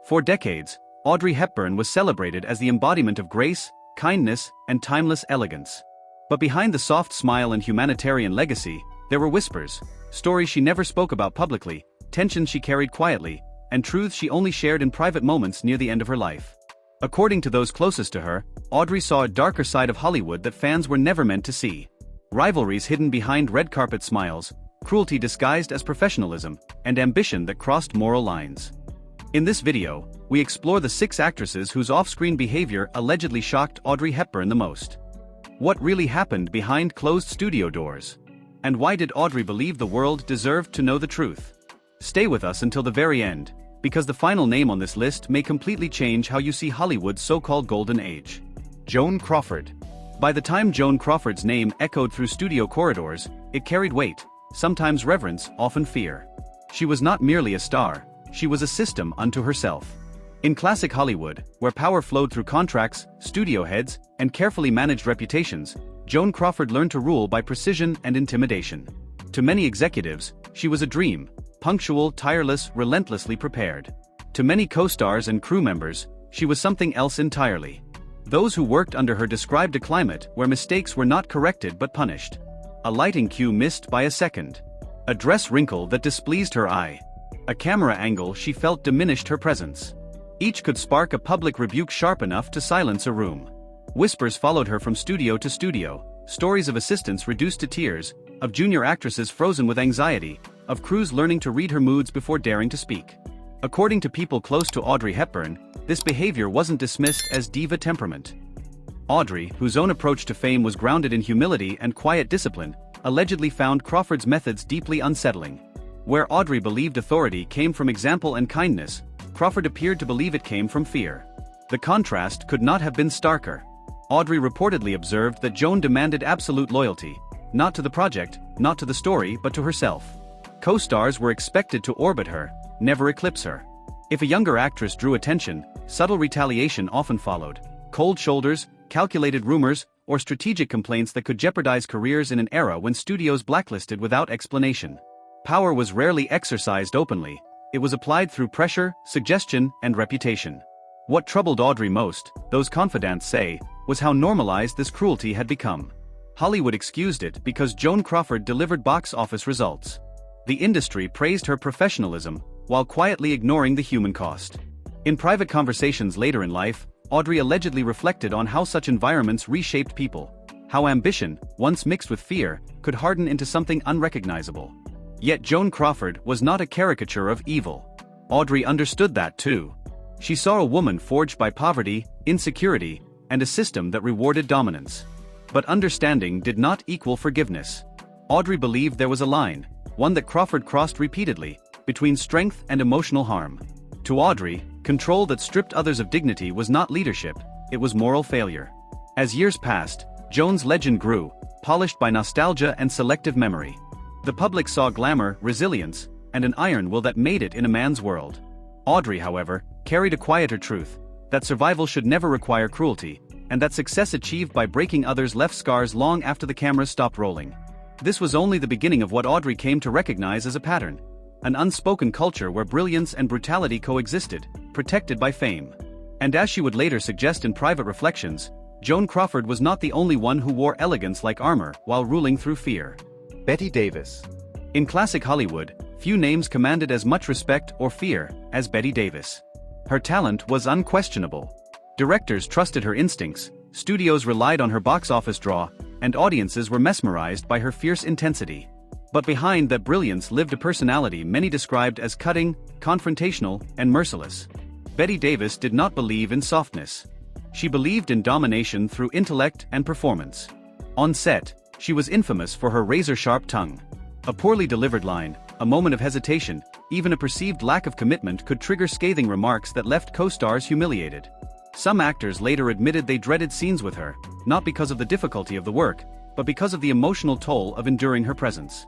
For decades, Audrey Hepburn was celebrated as the embodiment of grace, kindness, and timeless elegance. But behind the soft smile and humanitarian legacy, there were whispers, stories she never spoke about publicly, tensions she carried quietly, and truths she only shared in private moments near the end of her life. According to those closest to her, Audrey saw a darker side of Hollywood that fans were never meant to see. Rivalries hidden behind red carpet smiles, cruelty disguised as professionalism, and ambition that crossed moral lines. In this video, we explore the 6 actresses whose off-screen behavior allegedly shocked Audrey Hepburn the most. What really happened behind closed studio doors? And why did Audrey believe the world deserved to know the truth? Stay with us until the very end, because the final name on this list may completely change how you see Hollywood's so-called golden age. Joan Crawford. By the time Joan Crawford's name echoed through studio corridors, it carried weight, sometimes reverence, often fear. She was not merely a star, she was a system unto herself. In classic Hollywood, where power flowed through contracts, studio heads, and carefully managed reputations, Joan Crawford learned to rule by precision and intimidation. To many executives, she was a dream, punctual, tireless, relentlessly prepared. To many co-stars and crew members, she was something else entirely. Those who worked under her described a climate where mistakes were not corrected but punished. A lighting cue missed by a second. A dress wrinkle that displeased her eye. A camera angle she felt diminished her presence. Each could spark a public rebuke sharp enough to silence a room. Whispers followed her from studio to studio, stories of assistants reduced to tears, of junior actresses frozen with anxiety, of crews learning to read her moods before daring to speak. According to people close to Audrey Hepburn, this behavior wasn't dismissed as diva temperament. Audrey, whose own approach to fame was grounded in humility and quiet discipline, allegedly found Crawford's methods deeply unsettling. Where Audrey believed authority came from example and kindness, Crawford appeared to believe it came from fear. The contrast could not have been starker. Audrey reportedly observed that Joan demanded absolute loyalty, not to the project, not to the story, but to herself. Co-stars were expected to orbit her, never eclipse her. If a younger actress drew attention, subtle retaliation often followed. Cold shoulders, calculated rumors, or strategic complaints that could jeopardize careers in an era when studios blacklisted without explanation. Power was rarely exercised openly. It was applied through pressure, suggestion, and reputation. What troubled Audrey most, those confidants say, was how normalized this cruelty had become. Hollywood excused it because Joan Crawford delivered box office results. The industry praised her professionalism, while quietly ignoring the human cost. In private conversations later in life, Audrey allegedly reflected on how such environments reshaped people, how ambition, once mixed with fear, could harden into something unrecognizable. Yet Joan Crawford was not a caricature of evil. Audrey understood that too. She saw a woman forged by poverty, insecurity, and a system that rewarded dominance. But understanding did not equal forgiveness. Audrey believed there was a line, one that Crawford crossed repeatedly, between strength and emotional harm. To Audrey, control that stripped others of dignity was not leadership, it was moral failure. As years passed, Joan's legend grew, polished by nostalgia and selective memory. The public saw glamour, resilience, and an iron will that made it in a man's world. Audrey, however, carried a quieter truth, that survival should never require cruelty, and that success achieved by breaking others left scars long after the cameras stopped rolling. This was only the beginning of what Audrey came to recognize as a pattern. An unspoken culture where brilliance and brutality coexisted, protected by fame. And as she would later suggest in private reflections, Joan Crawford was not the only one who wore elegance like armor while ruling through fear. Bette Davis. In classic Hollywood, few names commanded as much respect or fear as Bette Davis. Her talent was unquestionable. Directors trusted her instincts, studios relied on her box office draw, and audiences were mesmerized by her fierce intensity. But behind that brilliance lived a personality many described as cutting, confrontational, and merciless. Bette Davis did not believe in softness. She believed in domination through intellect and performance. On set, she was infamous for her razor-sharp tongue. A poorly delivered line, a moment of hesitation, even a perceived lack of commitment could trigger scathing remarks that left co-stars humiliated. Some actors later admitted they dreaded scenes with her, not because of the difficulty of the work, but because of the emotional toll of enduring her presence.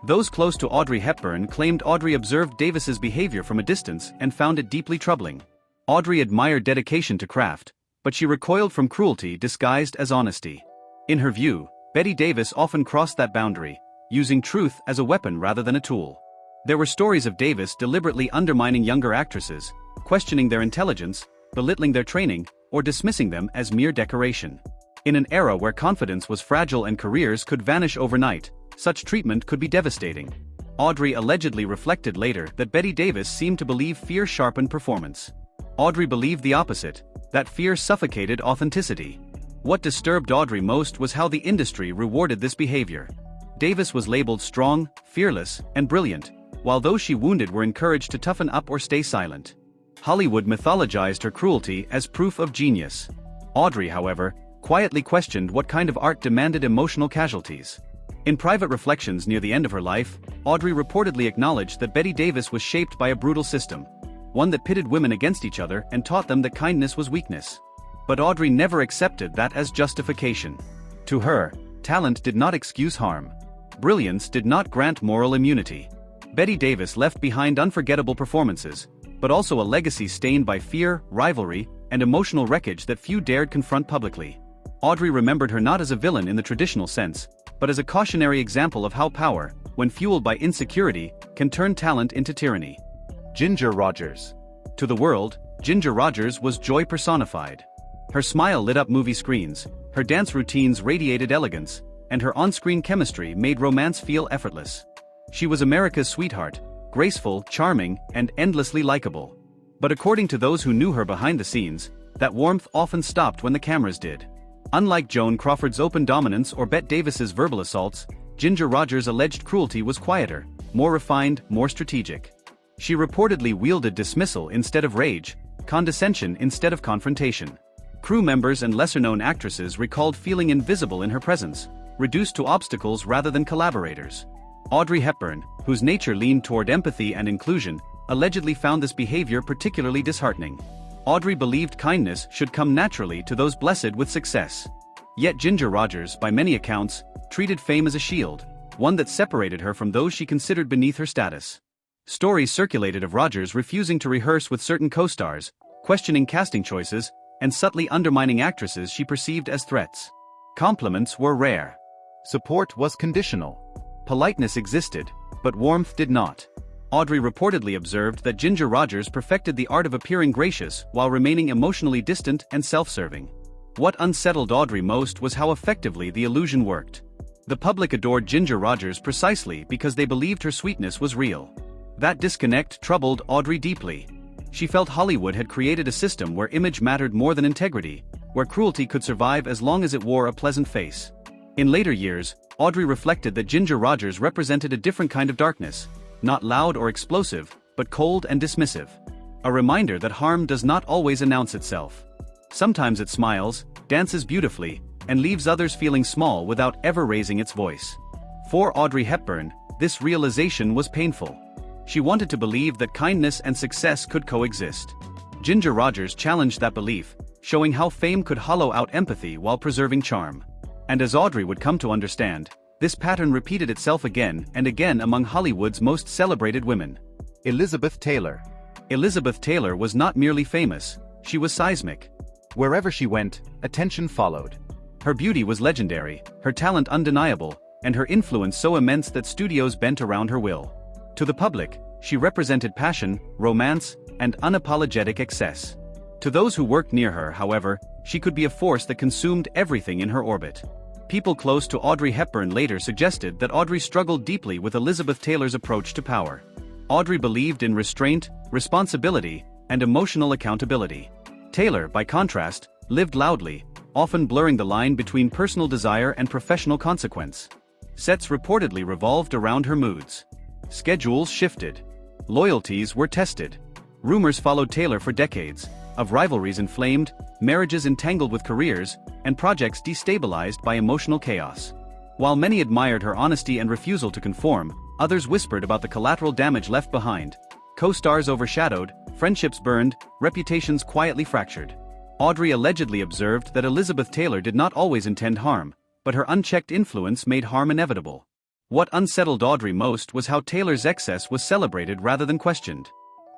Those close to Audrey Hepburn claimed Audrey observed Davis's behavior from a distance and found it deeply troubling. Audrey admired dedication to craft, but she recoiled from cruelty disguised as honesty. In her view, Bette Davis often crossed that boundary, using truth as a weapon rather than a tool. There were stories of Davis deliberately undermining younger actresses, questioning their intelligence, belittling their training, or dismissing them as mere decoration. In an era where confidence was fragile and careers could vanish overnight, such treatment could be devastating. Audrey allegedly reflected later that Bette Davis seemed to believe fear sharpened performance. Audrey believed the opposite, that fear suffocated authenticity. What disturbed Audrey most was how the industry rewarded this behavior. Davis was labeled strong, fearless, and brilliant, while those she wounded were encouraged to toughen up or stay silent. Hollywood mythologized her cruelty as proof of genius. Audrey, however, quietly questioned what kind of art demanded emotional casualties. In private reflections near the end of her life, Audrey reportedly acknowledged that Bette Davis was shaped by a brutal system, one that pitted women against each other and taught them that kindness was weakness. But Audrey never accepted that as justification. To her, talent did not excuse harm. Brilliance did not grant moral immunity. Bette Davis left behind unforgettable performances, but also a legacy stained by fear, rivalry, and emotional wreckage that few dared confront publicly. Audrey remembered her not as a villain in the traditional sense, but as a cautionary example of how power, when fueled by insecurity, can turn talent into tyranny. Ginger Rogers. To the world, Ginger Rogers was joy personified. Her smile lit up movie screens, her dance routines radiated elegance, and her on-screen chemistry made romance feel effortless. She was America's sweetheart, graceful, charming, and endlessly likable. But according to those who knew her behind the scenes, that warmth often stopped when the cameras did. Unlike Joan Crawford's open dominance or Bette Davis's verbal assaults, Ginger Rogers' alleged cruelty was quieter, more refined, more strategic. She reportedly wielded dismissal instead of rage, condescension instead of confrontation. Crew members and lesser-known actresses recalled feeling invisible in her presence, reduced to obstacles rather than collaborators. Audrey Hepburn, whose nature leaned toward empathy and inclusion, allegedly found this behavior particularly disheartening. Audrey believed kindness should come naturally to those blessed with success. Yet Ginger Rogers, by many accounts, treated fame as a shield, one that separated her from those she considered beneath her status. Stories circulated of Rogers refusing to rehearse with certain co-stars, questioning casting choices, and subtly undermining actresses she perceived as threats. Compliments were rare. Support was conditional. Politeness existed, but warmth did not. Audrey reportedly observed that Ginger Rogers perfected the art of appearing gracious while remaining emotionally distant and self-serving. What unsettled Audrey most was how effectively the illusion worked. The public adored Ginger Rogers precisely because they believed her sweetness was real. That disconnect troubled Audrey deeply. She felt Hollywood had created a system where image mattered more than integrity, where cruelty could survive as long as it wore a pleasant face. In later years, Audrey reflected that Ginger Rogers represented a different kind of darkness, not loud or explosive, but cold and dismissive. A reminder that harm does not always announce itself. Sometimes it smiles, dances beautifully, and leaves others feeling small without ever raising its voice. For Audrey Hepburn, this realization was painful. She wanted to believe that kindness and success could coexist. Ginger Rogers challenged that belief, showing how fame could hollow out empathy while preserving charm. And as Audrey would come to understand, this pattern repeated itself again and again among Hollywood's most celebrated women. Elizabeth Taylor. Elizabeth Taylor was not merely famous, she was seismic. Wherever she went, attention followed. Her beauty was legendary, her talent undeniable, and her influence so immense that studios bent around her will. To the public, she represented passion, romance, and unapologetic excess. To those who worked near her, however, she could be a force that consumed everything in her orbit. People close to Audrey Hepburn later suggested that Audrey struggled deeply with Elizabeth Taylor's approach to power. Audrey believed in restraint, responsibility, and emotional accountability. Taylor, by contrast, lived loudly, often blurring the line between personal desire and professional consequence. Sets reportedly revolved around her moods. Schedules shifted. Loyalties were tested. Rumors followed Taylor for decades, of rivalries inflamed, marriages entangled with careers, and projects destabilized by emotional chaos. While many admired her honesty and refusal to conform, others whispered about the collateral damage left behind. Co-stars overshadowed, friendships burned, reputations quietly fractured. Audrey allegedly observed that Elizabeth Taylor did not always intend harm, but her unchecked influence made harm inevitable. What unsettled Audrey most was how Taylor's excess was celebrated rather than questioned.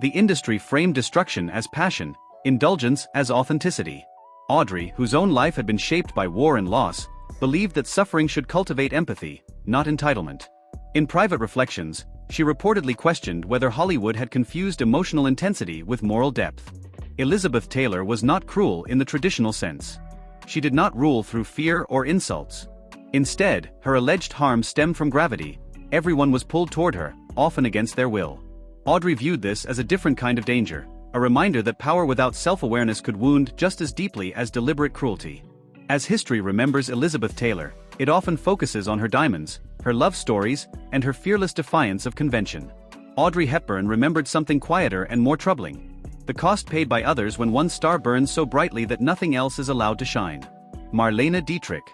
The industry framed destruction as passion, indulgence as authenticity. Audrey, whose own life had been shaped by war and loss, believed that suffering should cultivate empathy, not entitlement. In private reflections, She reportedly questioned whether Hollywood had confused emotional intensity with moral depth. Elizabeth Taylor was not cruel in the traditional sense. She did not rule through fear or insults. Instead, her alleged harm stemmed from gravity. Everyone was pulled toward her, often against their will. Audrey viewed this as a different kind of danger, a reminder that power without self-awareness could wound just as deeply as deliberate cruelty. As history remembers Elizabeth Taylor, it often focuses on her diamonds, her love stories, and her fearless defiance of convention. Audrey Hepburn remembered something quieter and more troubling: the cost paid by others when one star burns so brightly that nothing else is allowed to shine. Marlene Dietrich.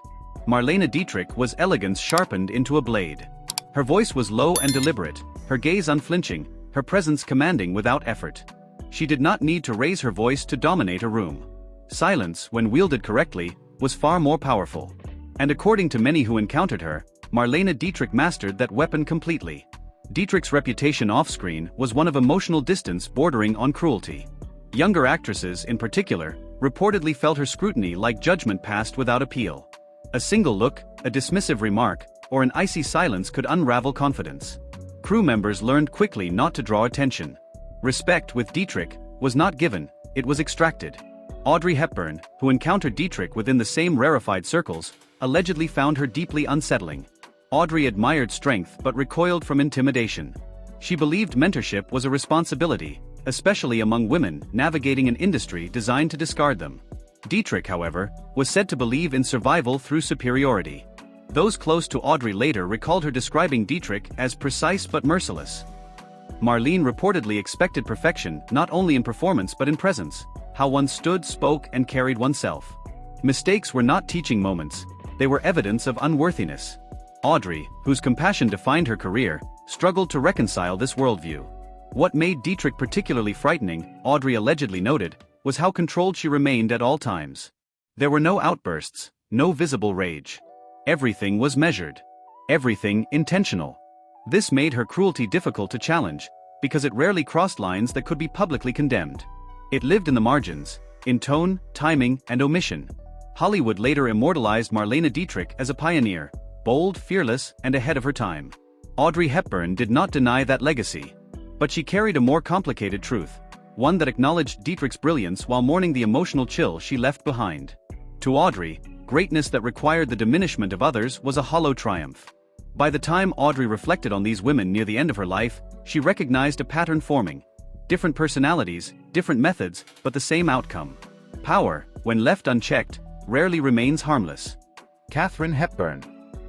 Marlene Dietrich was elegance sharpened into a blade. Her voice was low and deliberate, her gaze unflinching, her presence commanding without effort. She did not need to raise her voice to dominate a room. Silence, when wielded correctly, was far more powerful. And according to many who encountered her, Marlene Dietrich mastered that weapon completely. Dietrich's reputation off-screen was one of emotional distance bordering on cruelty. Younger actresses, in particular, reportedly felt her scrutiny like judgment passed without appeal. A single look, a dismissive remark, or an icy silence could unravel confidence. Crew members learned quickly not to draw attention. Respect with Dietrich was not given, it was extracted. Audrey Hepburn, who encountered Dietrich within the same rarefied circles, allegedly found her deeply unsettling. Audrey admired strength but recoiled from intimidation. She believed mentorship was a responsibility, especially among women navigating an industry designed to discard them. Dietrich, however, was said to believe in survival through superiority. Those close to Audrey later recalled her describing Dietrich as precise but merciless. Marlene reportedly expected perfection not only in performance but in presence, how one stood, spoke, and carried oneself. Mistakes were not teaching moments, they were evidence of unworthiness. Audrey, whose compassion defined her career, struggled to reconcile this worldview. What made Dietrich particularly frightening, Audrey allegedly noted, was how controlled she remained at all times. There were no outbursts, no visible rage. Everything was measured. Everything intentional. This made her cruelty difficult to challenge, because it rarely crossed lines that could be publicly condemned. It lived in the margins, in tone, timing, and omission. Hollywood later immortalized Marlene Dietrich as a pioneer, bold, fearless, and ahead of her time. Audrey Hepburn did not deny that legacy. But she carried a more complicated truth, one that acknowledged Dietrich's brilliance while mourning the emotional chill she left behind. To Audrey, greatness that required the diminishment of others was a hollow triumph. By the time Audrey reflected on these women near the end of her life, she recognized a pattern forming. Different personalities, different methods, but the same outcome. Power, when left unchecked, rarely remains harmless. Katharine Hepburn.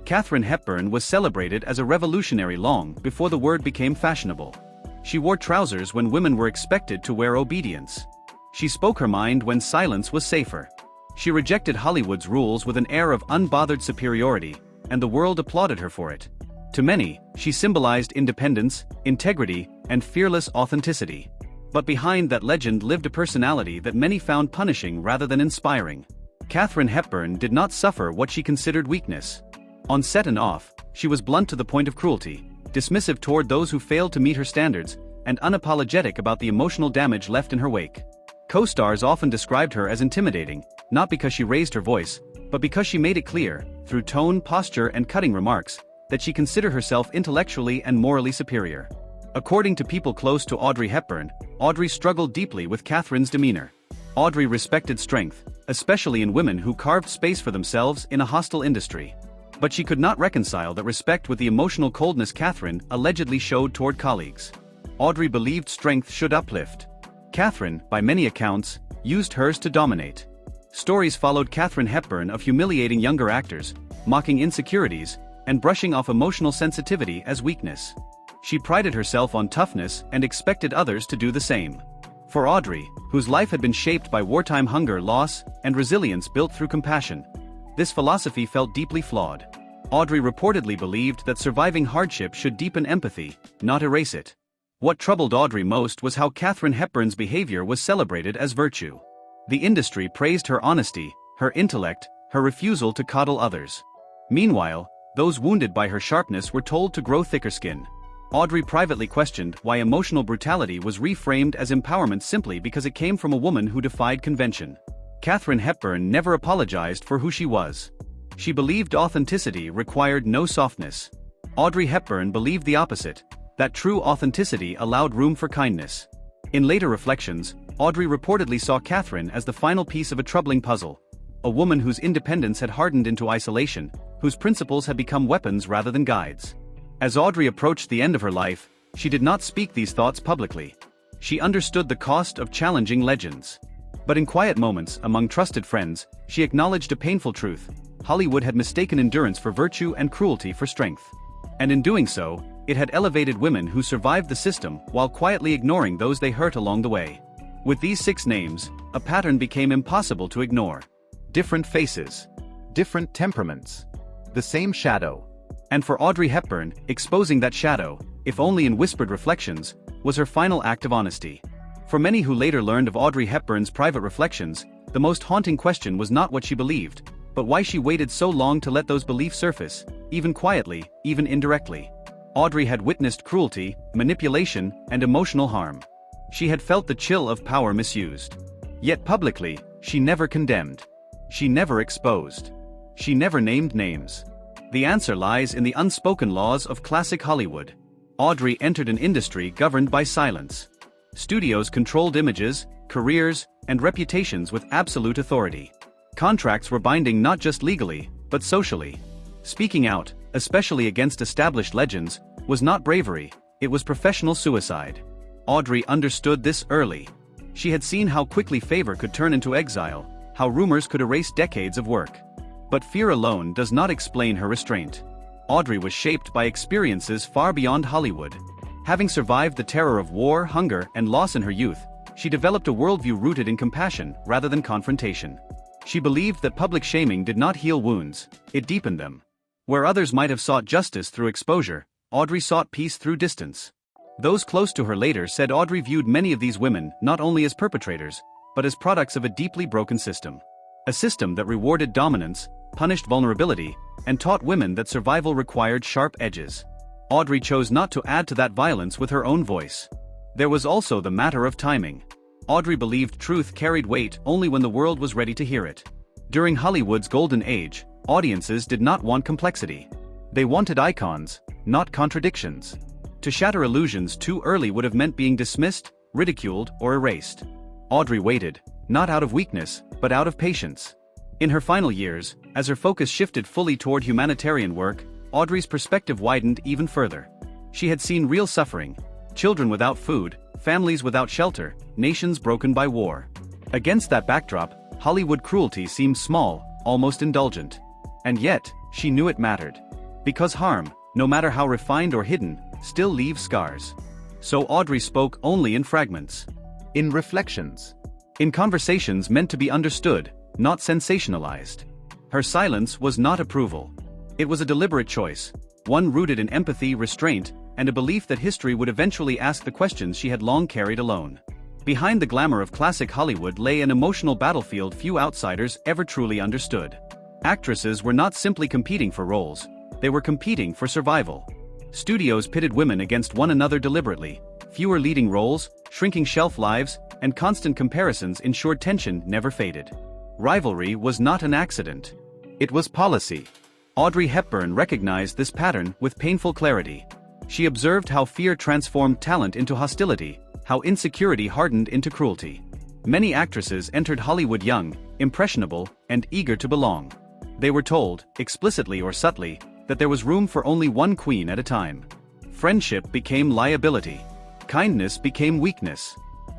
Katharine Hepburn was celebrated as a revolutionary long before the word became fashionable. She wore trousers when women were expected to wear obedience. She spoke her mind when silence was safer. She rejected Hollywood's rules with an air of unbothered superiority, and the world applauded her for it. To many, she symbolized independence, integrity, and fearless authenticity. But behind that legend lived a personality that many found punishing rather than inspiring. Katharine Hepburn did not suffer what she considered weakness. On set and off, she was blunt to the point of cruelty, dismissive toward those who failed to meet her standards, and unapologetic about the emotional damage left in her wake. Co-stars often described her as intimidating, not because she raised her voice, but because she made it clear, through tone, posture, and cutting remarks, that she considered herself intellectually and morally superior. According to people close to Audrey Hepburn, Audrey struggled deeply with Katharine's demeanor. Audrey respected strength, especially in women who carved space for themselves in a hostile industry. But she could not reconcile that respect with the emotional coldness Katharine allegedly showed toward colleagues. Audrey believed strength should uplift. Katharine, by many accounts, used hers to dominate. Stories followed Katharine Hepburn of humiliating younger actors, mocking insecurities, and brushing off emotional sensitivity as weakness. She prided herself on toughness and expected others to do the same. For Audrey, whose life had been shaped by wartime hunger, loss, and resilience built through compassion, this philosophy felt deeply flawed. Audrey reportedly believed that surviving hardship should deepen empathy, not erase it. What troubled Audrey most was how Katharine Hepburn's behavior was celebrated as virtue. The industry praised her honesty, her intellect, her refusal to coddle others. Meanwhile, those wounded by her sharpness were told to grow thicker skin. Audrey privately questioned why emotional brutality was reframed as empowerment simply because it came from a woman who defied convention. Katharine Hepburn never apologized for who she was. She believed authenticity required no softness. Audrey Hepburn believed the opposite. That true authenticity allowed room for kindness. In later reflections, Audrey reportedly saw Katharine as the final piece of a troubling puzzle. A woman whose independence had hardened into isolation, whose principles had become weapons rather than guides. As Audrey approached the end of her life, she did not speak these thoughts publicly. She understood the cost of challenging legends. But in quiet moments among trusted friends, she acknowledged a painful truth: Hollywood had mistaken endurance for virtue and cruelty for strength. And in doing so, it had elevated women who survived the system while quietly ignoring those they hurt along the way. With these 6 names, a pattern became impossible to ignore. Different faces. Different temperaments. The same shadow. And for Audrey Hepburn, exposing that shadow, if only in whispered reflections, was her final act of honesty. For many who later learned of Audrey Hepburn's private reflections, the most haunting question was not what she believed, but why she waited so long to let those beliefs surface, even quietly, even indirectly. Audrey had witnessed cruelty, manipulation, and emotional harm. She had felt the chill of power misused. Yet publicly, she never condemned. She never exposed. She never named names. The answer lies in the unspoken laws of classic Hollywood. Audrey entered an industry governed by silence. Studios controlled images, careers, and reputations with absolute authority. Contracts were binding not just legally, but socially. Speaking out, especially against established legends, was not bravery, it was professional suicide. Audrey understood this early. She had seen how quickly favor could turn into exile, how rumors could erase decades of work. But fear alone does not explain her restraint. Audrey was shaped by experiences far beyond Hollywood. Having survived the terror of war, hunger, and loss in her youth, she developed a worldview rooted in compassion rather than confrontation. She believed that public shaming did not heal wounds, it deepened them. Where others might have sought justice through exposure, Audrey sought peace through distance. Those close to her later said Audrey viewed many of these women not only as perpetrators, but as products of a deeply broken system. A system that rewarded dominance, punished vulnerability, and taught women that survival required sharp edges. Audrey chose not to add to that violence with her own voice. There was also the matter of timing. Audrey believed truth carried weight only when the world was ready to hear it. During Hollywood's golden age, audiences did not want complexity. They wanted icons, not contradictions. To shatter illusions too early would have meant being dismissed, ridiculed, or erased. Audrey waited, not out of weakness, but out of patience. In her final years, as her focus shifted fully toward humanitarian work, Audrey's perspective widened even further. She had seen real suffering: children without food, families without shelter, nations broken by war. Against that backdrop, Hollywood cruelty seemed small, almost indulgent. And yet, she knew it mattered. Because harm, no matter how refined or hidden, still leaves scars. So Audrey spoke only in fragments. In reflections. In conversations meant to be understood, not sensationalized. Her silence was not approval. It was a deliberate choice, one rooted in empathy, restraint, and a belief that history would eventually ask the questions she had long carried alone. Behind the glamour of classic Hollywood lay an emotional battlefield few outsiders ever truly understood. Actresses were not simply competing for roles, they were competing for survival. Studios pitted women against one another deliberately. Fewer leading roles, shrinking shelf lives, and constant comparisons ensured tension never faded. Rivalry was not an accident. It was policy. Audrey Hepburn recognized this pattern with painful clarity. She observed how fear transformed talent into hostility, how insecurity hardened into cruelty. Many actresses entered Hollywood young, impressionable, and eager to belong. They were told, explicitly or subtly, that there was room for only one queen at a time. Friendship became liability. Kindness became weakness.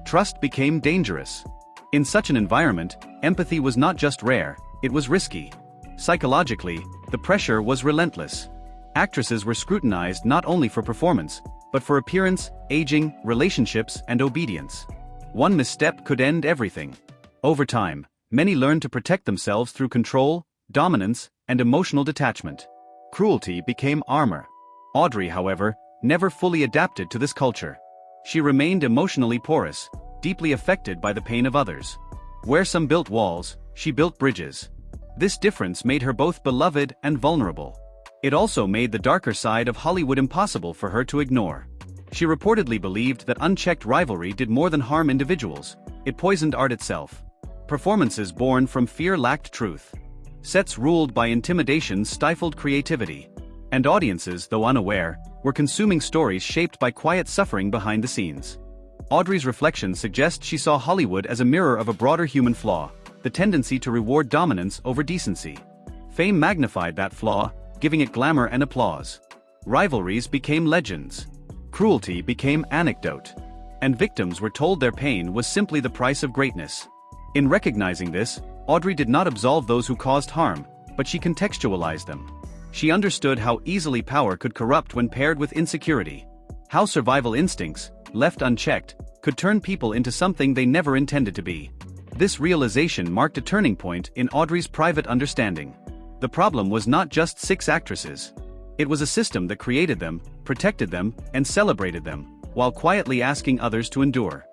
Trust became dangerous. In such an environment, empathy was not just rare, it was risky. Psychologically, the pressure was relentless. Actresses were scrutinized not only for performance, but for appearance, aging, relationships, and obedience. One misstep could end everything. Over time, many learned to protect themselves through control, dominance, and emotional detachment. Cruelty became armor. Audrey, however, never fully adapted to this culture. She remained emotionally porous, deeply affected by the pain of others. Where some built walls, she built bridges. This difference made her both beloved and vulnerable. It also made the darker side of Hollywood impossible for her to ignore. She reportedly believed that unchecked rivalry did more than harm individuals, it poisoned art itself. Performances born from fear lacked truth. Sets ruled by intimidation stifled creativity. And audiences, though unaware, were consuming stories shaped by quiet suffering behind the scenes. Audrey's reflections suggest she saw Hollywood as a mirror of a broader human flaw, the tendency to reward dominance over decency. Fame magnified that flaw, giving it glamour and applause. Rivalries became legends. Cruelty became anecdote. And victims were told their pain was simply the price of greatness. In recognizing this, Audrey did not absolve those who caused harm, but she contextualized them. She understood how easily power could corrupt when paired with insecurity. How survival instincts, left unchecked, could turn people into something they never intended to be. This realization marked a turning point in Audrey's private understanding. The problem was not just 6 actresses. It was a system that created them, protected them, and celebrated them, while quietly asking others to endure.